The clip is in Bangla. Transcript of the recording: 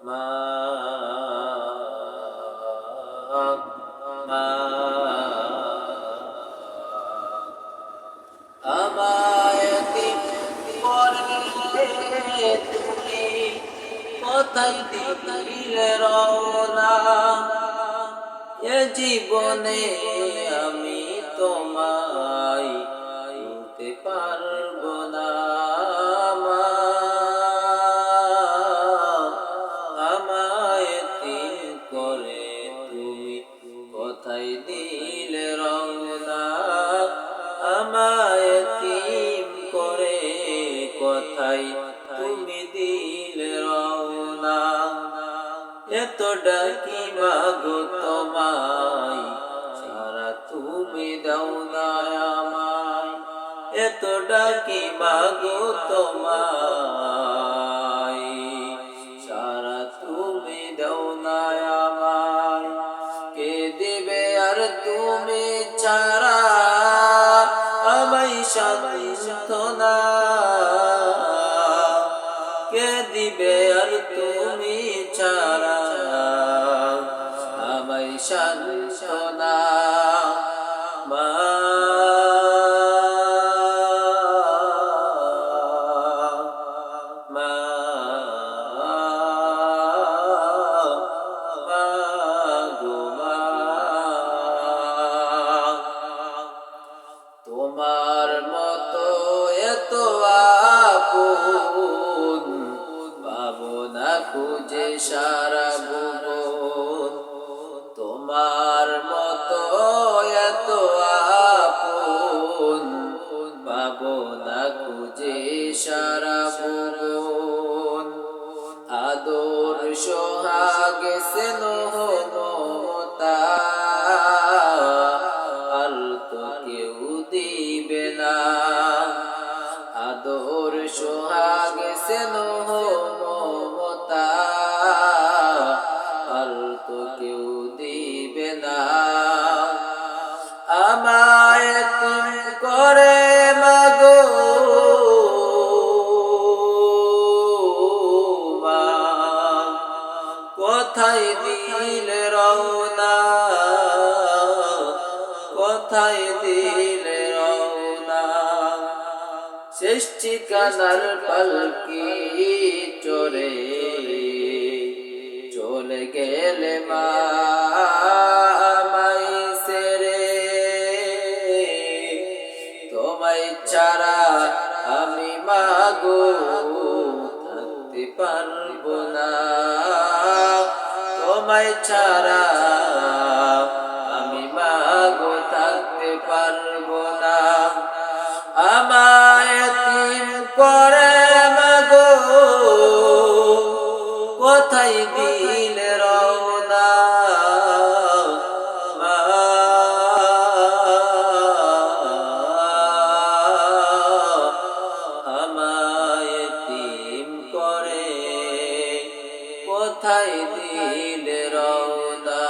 মা মা আমায় এতিম করলে তুমি কোথায় দিলে রওনা এ জীবনে আমি তোমায় ভুলতে পারবো না মা আমায় এতিম করে তুমি কোথায় দিলে রওনা আমায় এতিম করে কোথায় তুমি দিলে রওনা এত ডাকি মাগো তোমায় সারা তুমি দাও না আমায় এত ডাকি মাগো তোমায় সারা তুমি দাও না আমায় কে দিবে আর তুমি ছাড়া আমায় সান্ত্বনা কে দিবে আর তুমি ছাড়া আমায় সান্ত্বনা মা মা গো মা তোমার মতো এত আপন পাবো না খুঁজে সারা ভুবন তোমার মতো এত আপন পাবো না খুঁজে সারা ভুবন আদর সোহাগ স্নেহ মমতা তো কেউ দিবে না আদর সোহাগ স্নেহ মমতা তো কেউ দিবে না আমায় এতিম করে মাগো মা কোথায় দিলে রওনা কোথায় দিলে রওনা শেষ ঠিকানার পালকি চড়ে চলে গেলে মা আমায় ছেড়ে তোমায় ছাড়া আমি মাগো থাকতে পারবো না তোমায় ছাড়া আমি মাগো থাকতে পারবো না আমায় এতিম করে মাগো কোথায় দিলে রওনা মা আমায় এতিম করে কোথায় দিলে রওনা